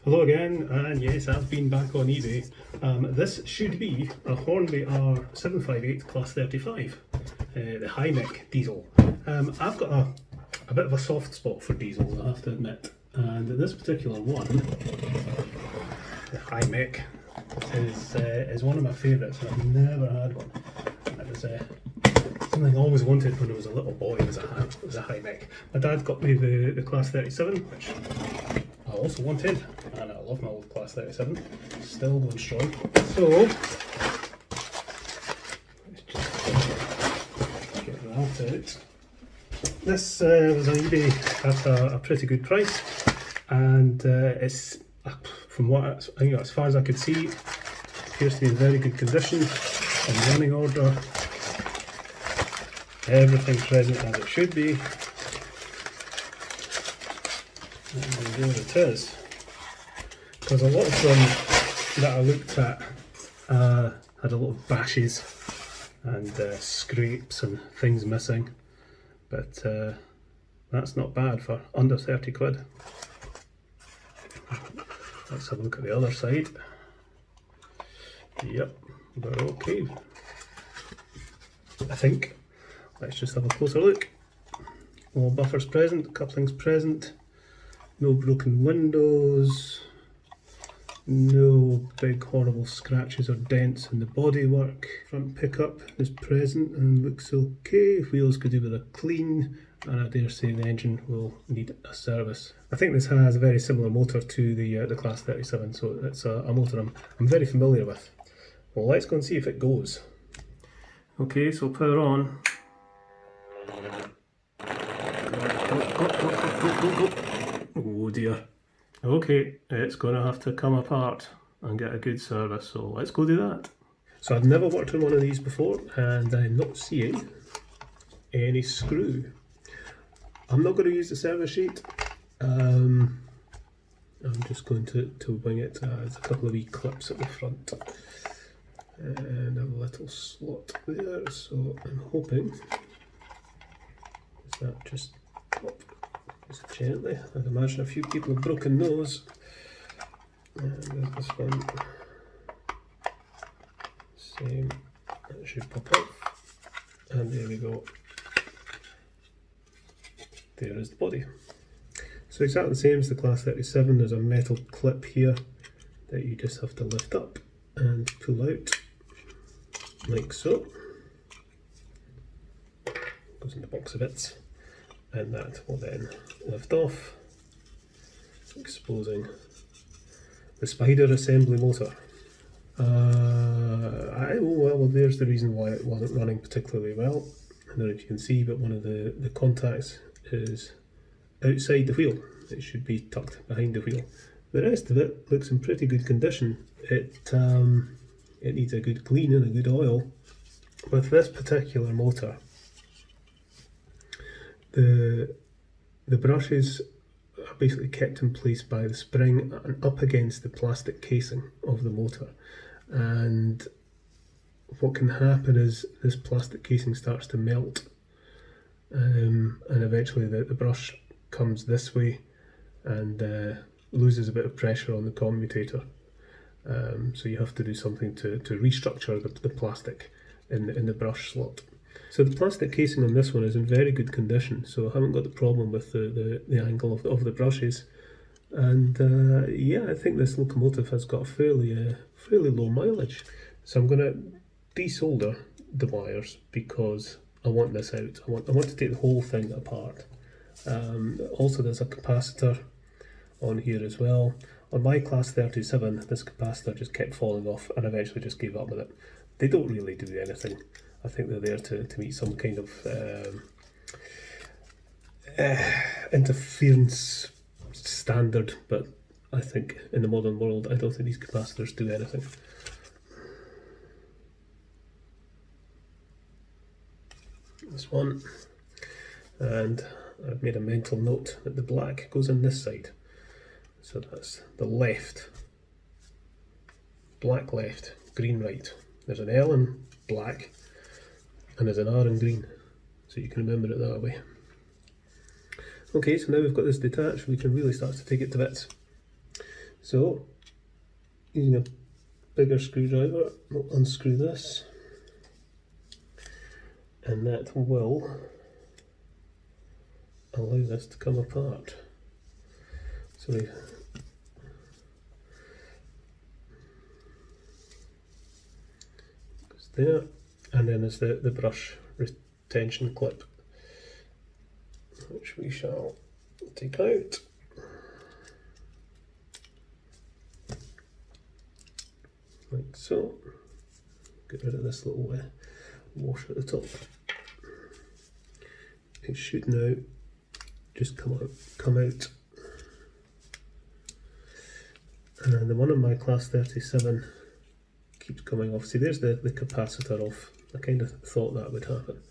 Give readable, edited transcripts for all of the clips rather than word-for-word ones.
Hello again, and yes, I've been back on eBay. This should be a Hornby R758 Class 35, the Hymek diesel. I've got a bit of a soft spot for diesels, I have to admit, and this particular one, the Hymek, is one of my favourites, and I've never had one. It was something I always wanted when I was a little boy, was a Hymek. My dad got me the Class 37, which I also wanted, and I love my old Class 37, still going strong. So, let's just get that out. This was on eBay at a pretty good price, and it's, from what as far as I could see, appears to be in very good condition, in running order, everything present as it should be. And there it is. Because a lot of them that I looked at had a lot of bashes and scrapes and things missing, but that's not bad for under 30 quid. Let's have a look at the other side. Yep, we're okay, I think. Let's just have a closer look. All buffers present, couplings present. No broken windows, no big horrible scratches or dents in the bodywork. Front pickup is present and looks okay. Wheels could do with a clean, and I dare say the engine will need a service. I think this has a very similar motor to the Class 37, so it's a motor I'm very familiar with. Well, let's go and see if it goes. Okay, so power on. Go. Oh dear. Okay, it's going to have to come apart and get a good service, so let's go do that. So I've never worked on one of these before, and I'm not seeing any screw. I'm not going to use the service sheet. I'm just going to wing it. There's a couple of wee clips at the front and a little slot there, so I'm hoping that just pop. Just gently. I'd imagine a few people have broken those. And there's this one. Same. That should pop off. And there we go. There is the body. So exactly the same as the Class 37. There's a metal clip here that you just have to lift up and pull out, like so. Goes in the box of bits. And that will then lift off, exposing the spider assembly motor. Well, there's the reason why it wasn't running particularly well. I don't know if you can see, but one of the contacts is outside the wheel. It should be tucked behind the wheel. The rest of it looks in pretty good condition. It needs a good clean and a good oil. With this particular motor, the brushes are basically kept in place by the spring and up against the plastic casing of the motor, and what can happen is this plastic casing starts to melt, and eventually the brush comes this way and loses a bit of pressure on the commutator, so you have to do something to restructure the plastic in the brush slot. So the plastic casing on this one is in very good condition, so I haven't got the problem with the angle of the brushes. And yeah, I think this locomotive has got a fairly low mileage. So I'm going to desolder the wires because I want this out. I want to take the whole thing apart. Also, there's a capacitor on here as well. On my Class 37, this capacitor just kept falling off and I eventually just gave up with it. They don't really do anything. I think they're there to meet some kind of interference standard, but I think in the modern world, I don't think these capacitors do anything. This one, and I've made a mental note that the black goes in this side, so that's the left, black left, green right. There's an L in black, and there's an R in green, so you can remember it that way. Okay, so now we've got this detached, we can really start to take it to bits. So using a bigger screwdriver, we'll unscrew this, and that will allow this to come apart. So we goes there, and then there's the brush retention clip, which we shall take out. Like so. Get rid of this little wash at the top. It should now just come out. And the one on my Class 37 keeps coming off. See, there's the capacitor off. I kind of thought that would happen.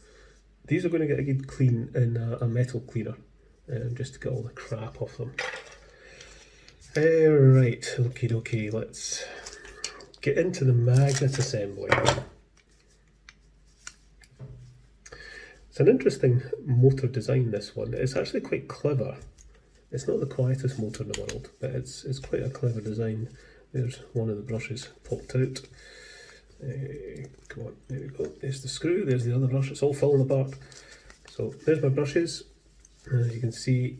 These are going to get a good clean in a metal cleaner, just to get all the crap off them. Right, okay, let's get into the magnet assembly. It's an interesting motor design, this one. It's actually quite clever. It's not the quietest motor in the world, but it's quite a clever design. There's one of the brushes popped out. Come on, there we go. There's the screw, there's the other brush, it's all falling apart. So there's my brushes. As you can see,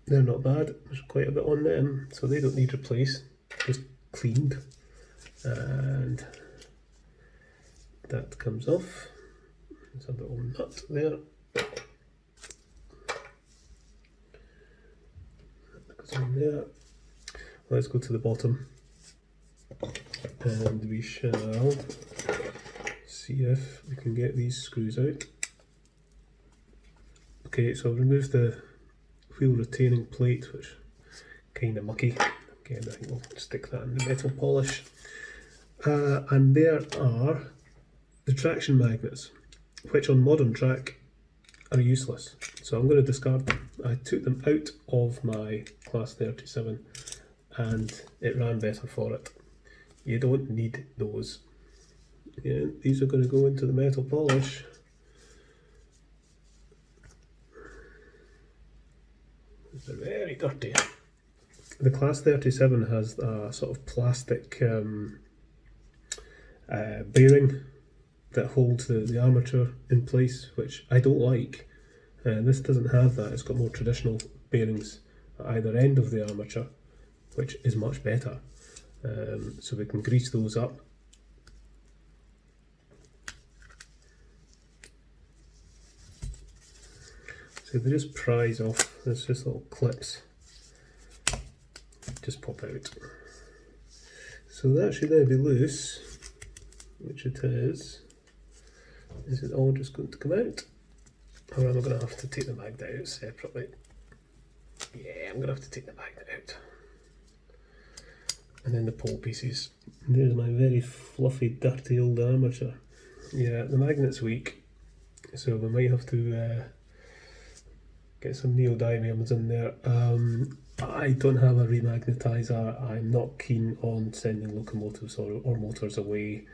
they're not bad. There's quite a bit on them, so they don't need replaced, just cleaned. And that comes off. There's a little nut there. That goes on there. Let's go to the bottom, and we shall see if we can get these screws out. Okay, so I've removed the wheel retaining plate, which is kind of mucky. Again, I think we'll stick that in the metal polish. And there are the traction magnets, which on modern track are useless. So I'm going to discard them. I took them out of my Class 37 and it ran better for it. You don't need those. Yeah, these are going to go into the metal polish. They're very dirty. The Class 37 has a sort of plastic bearing that holds the armature in place, which I don't like. This doesn't have that. It's got more traditional bearings at either end of the armature, which is much better. So we can grease those up. So they just prise off. There's just little clips. Just pop out. So that should now be loose, which it is. Is it all just going to come out? Or am I going to have to take the magnet out separately? Yeah, I'm going to have to take the magnet out. And then the pole pieces. There's my very fluffy, dirty old armature. Yeah, the magnet's weak, so we might have to get some neodymiums in there. I don't have a remagnetizer. I'm not keen on sending locomotives or motors away,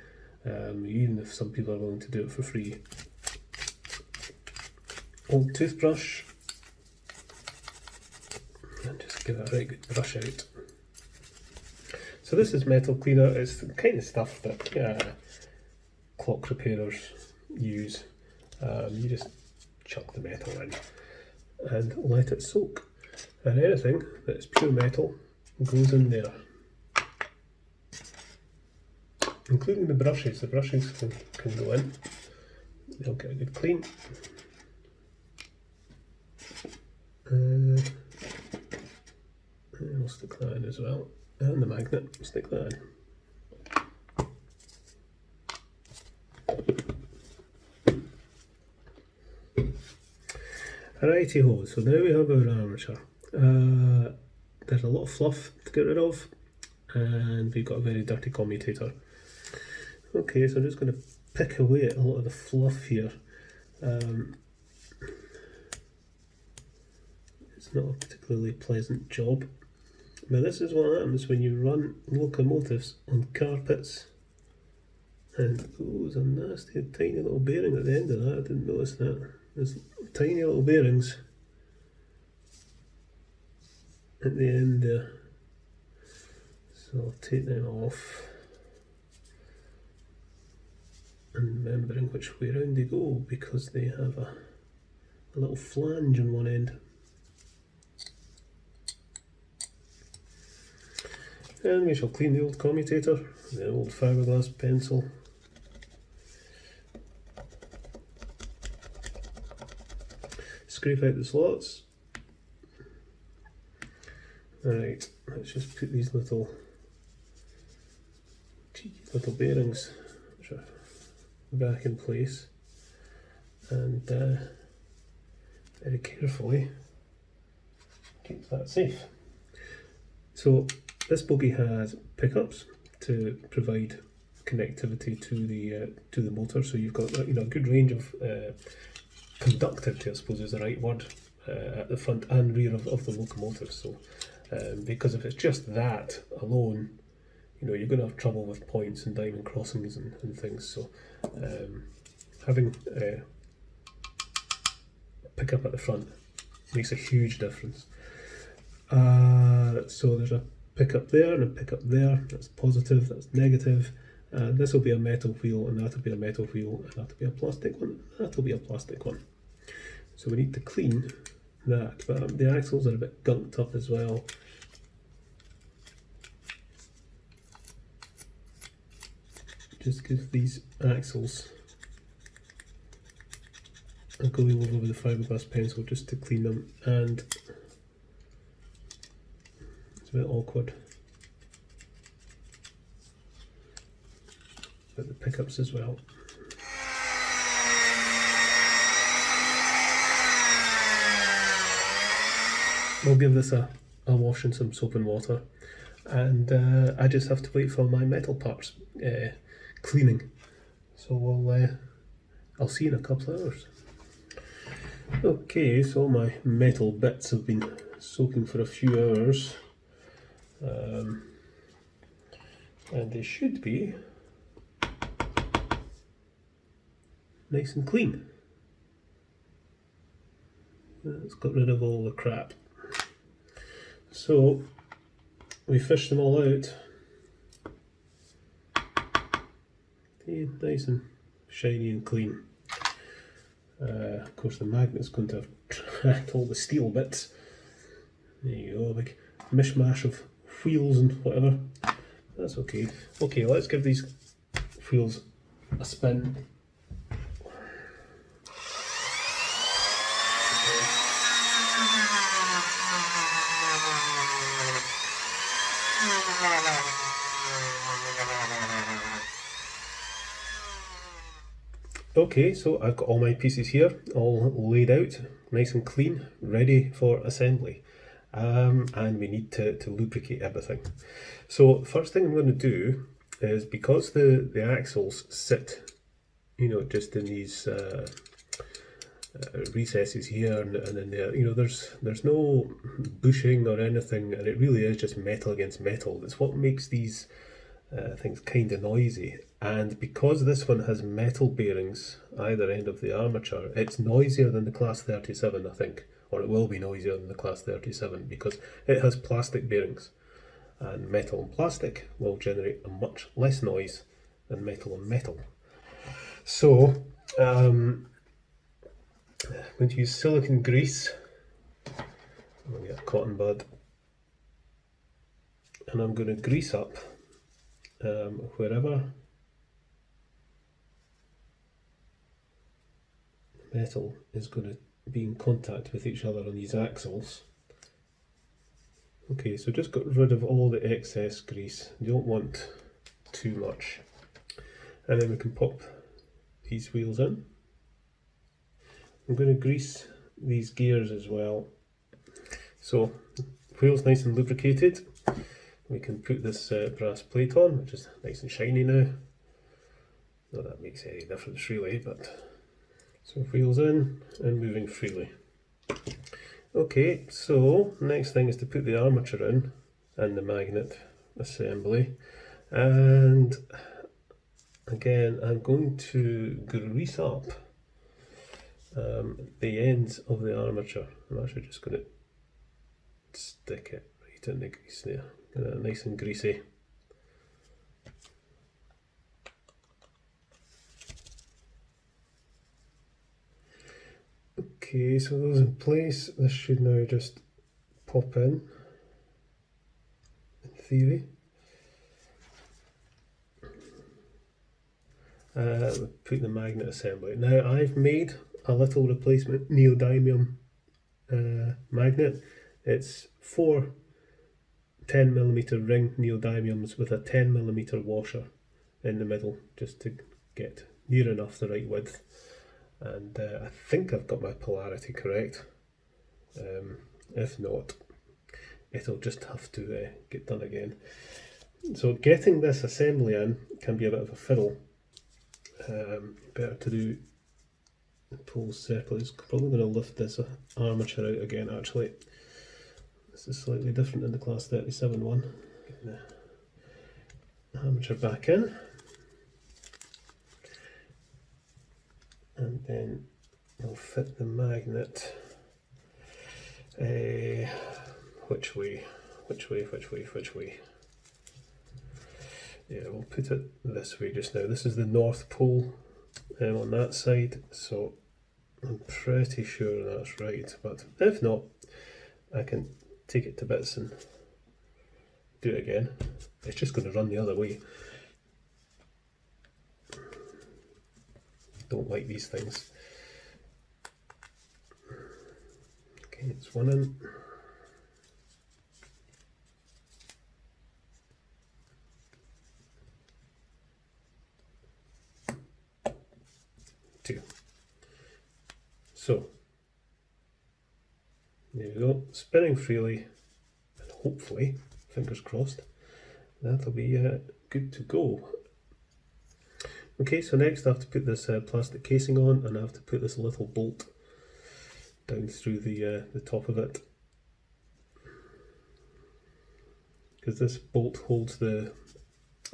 even if some people are willing to do it for free. Old toothbrush, and just give it a right good brush out. So this is metal cleaner. It's the kind of stuff that clock repairers use. You just chuck the metal in and let it soak. And anything that is pure metal goes in there, including the brushes. The brushes can go in. They'll get a good clean. And we'll stick that in as well. And the magnet, stick that in. Righty ho, so now we have our armature. There's a lot of fluff to get rid of, and we've got a very dirty commutator. Okay, so I'm just going to pick away at a lot of the fluff here. It's not a particularly pleasant job. Now this is what happens when you run locomotives on carpets. And there's a nasty tiny little bearing at the end of that. I didn't notice that. There's tiny little bearings at the end there. So I'll take them off, and remembering which way round they go because they have a little flange on one end. And we shall clean the old commutator, the old fiberglass pencil. Scrape out the slots. Alright, let's just put these little cheeky little bearings which are back in place, and very carefully keep that safe. So this bogie has pickups to provide connectivity to the motor, so you've got a good range of conductivity, I suppose is the right word, at the front and rear of the locomotive. So because if it's just that alone, you're going to have trouble with points and diamond crossings and things. So having a pickup at the front makes a huge difference. So there's a pickup there and a pickup there. That's positive, that's negative. This will be a metal wheel, and that'll be a metal wheel, and that'll be a plastic one, that'll be a plastic one. So we need to clean that, but the axles are a bit gunked up as well. Just because these axles are going over with the fiberglass pencil just to clean them, and it's a bit awkward. But the pickups as well. We'll give this a wash in some soap and water, and I just have to wait for my metal parts cleaning. So I'll see you in a couple of hours. Okay, so my metal bits have been soaking for a few hours, and they should be nice and clean. It's got rid of all the crap. So we fished them all out. Nice and shiny and clean. Of course the magnet's going to have tracked all the steel bits. There you go, a big mishmash of wheels and whatever. That's okay. Okay, let's give these wheels a spin. Okay, so I've got all my pieces here, all laid out, nice and clean, ready for assembly. And we need to lubricate everything. So the first thing I'm going to do is, because the axles sit, just in these recesses here and in there, there's no bushing or anything, and it really is just metal against metal. That's what makes these things kind of noisy. And because this one has metal bearings either end of the armature, it's noisier than the Class 37, I think, or it will be noisier than the Class 37 because it has plastic bearings, and metal and plastic will generate a much less noise than metal and metal. So I'm going to use silicone grease. I'm going to get a cotton bud, and I'm going to grease up wherever metal is going to be in contact with each other on these axles. Okay, so just got rid of all the excess grease. You don't want too much. And then we can pop these wheels in. I'm going to grease these gears as well. So wheels nice and lubricated. We can put this brass plate on, which is nice and shiny now. Not that makes any difference really, but so wheels in and moving freely. Okay, so next thing is to put the armature in and the magnet assembly. And again, I'm going to grease up the ends of the armature. I'm actually just going to stick it Get it in the grease there, get it nice and greasy. Okay, so those in place, this should now just pop in theory. We'll put the magnet assembly. Now I've made a little replacement neodymium magnet. It's 4 10mm ring neodymiums with a 10mm washer in the middle, just to get near enough the right width. And I think I've got my polarity correct. If not, it'll just have to get done again. So getting this assembly in can be a bit of a fiddle. Better to do the poles separately. It's probably going to lift this armature out again actually. This is slightly different than the Class 37 one. Get the armature back in. And then we'll fit the magnet. Which way? Yeah, we'll put it this way just now. This is the North Pole on that side, so I'm pretty sure that's right. But if not, I can take it to bits and do it again. It's just going to run the other way. Don't like these things. Okay, it's one in. Two. So there we go, spinning freely, and hopefully, fingers crossed, that'll be good to go. Okay, so next I have to put this plastic casing on, and I have to put this little bolt down through the top of it, because this bolt holds the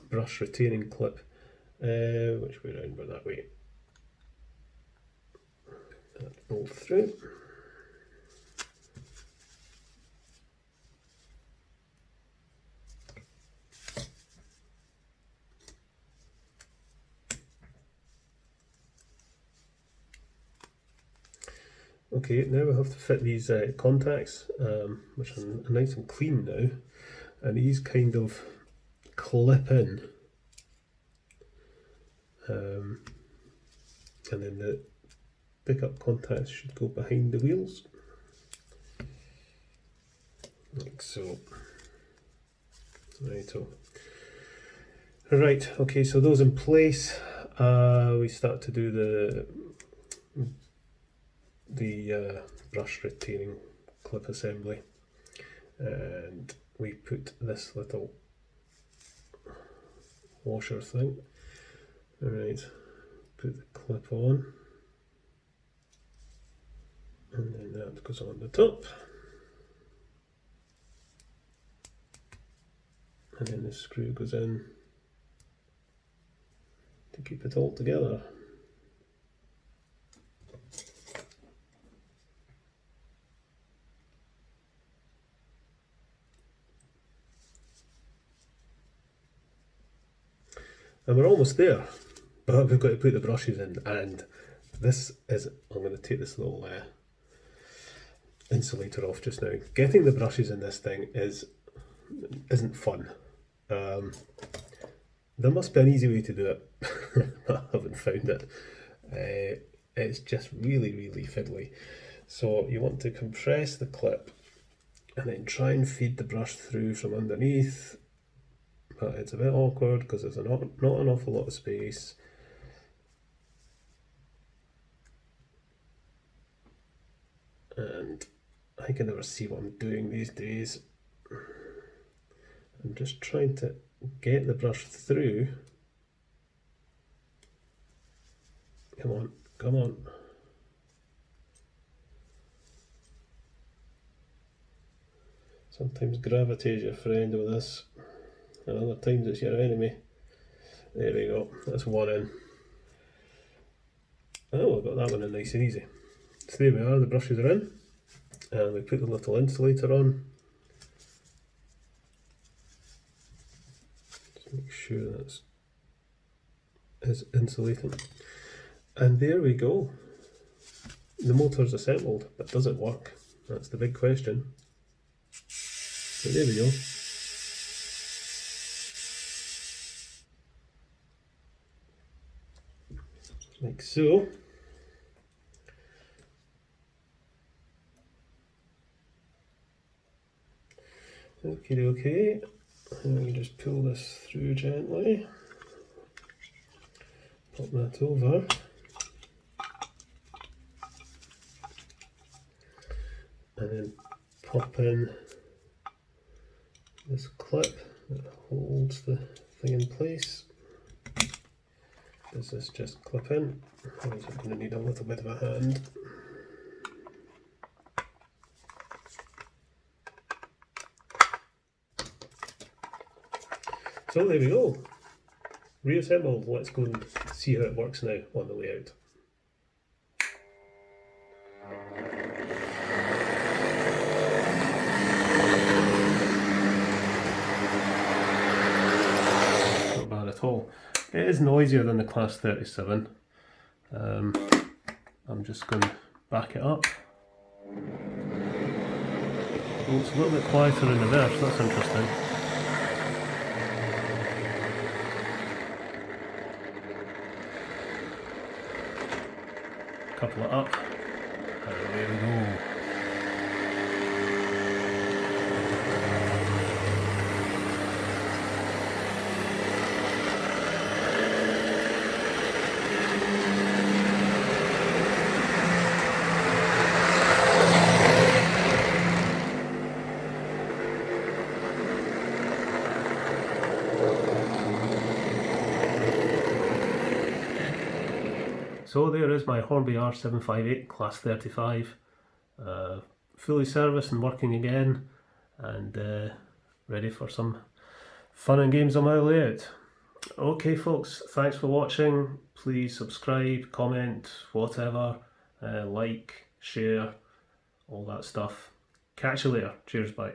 brush retaining clip. Which way round? But that way. That bolt through. Okay, now we have to fit these contacts, which are nice and clean now, and these kind of clip in, and then the pickup contacts should go behind the wheels, like so. Right, okay, so those in place, we start to do the brush retaining clip assembly, and we put this little washer thing. Alright, put the clip on, and then that goes on the top, and then the screw goes in to keep it all together. And we're almost there, but we've got to put the brushes in, and this is, I'm going to take this little insulator off just now. Getting the brushes in this thing isn't fun. There must be an easy way to do it. I haven't found it. It's just really fiddly. So you want to compress the clip and then try and feed the brush through from underneath. But it's a bit awkward because there's not an awful lot of space. And I can never see what I'm doing these days. I'm just trying to get the brush through. Come on, come on. Sometimes gravity is your friend with this, and other times it's your enemy. There we go, that's one in. Oh, I got that one in nice and easy. So there we are, the brushes are in, and we put the little insulator on. Make sure that's is insulating. And there we go. The motor's assembled, but does it work? That's the big question. But there we go. Like so. Okay, and we just pull this through gently. Pop that over. And then pop in this clip that holds the thing in place. Does this just clip in? Or is it going to need a little bit of a hand? So there we go. Reassembled. Let's go and see how it works now on the layout. Not bad at all. It is noisier than the Class 37. I'm just going to back it up. Oh, it's a little bit quieter in reverse, that's interesting. Couple it up. And there we go. So there is my Hornby R758 Class 35, fully serviced and working again, and ready for some fun and games on my layout. Okay folks, thanks for watching. Please subscribe, comment, whatever, like, share, all that stuff. Catch you later. Cheers, bye.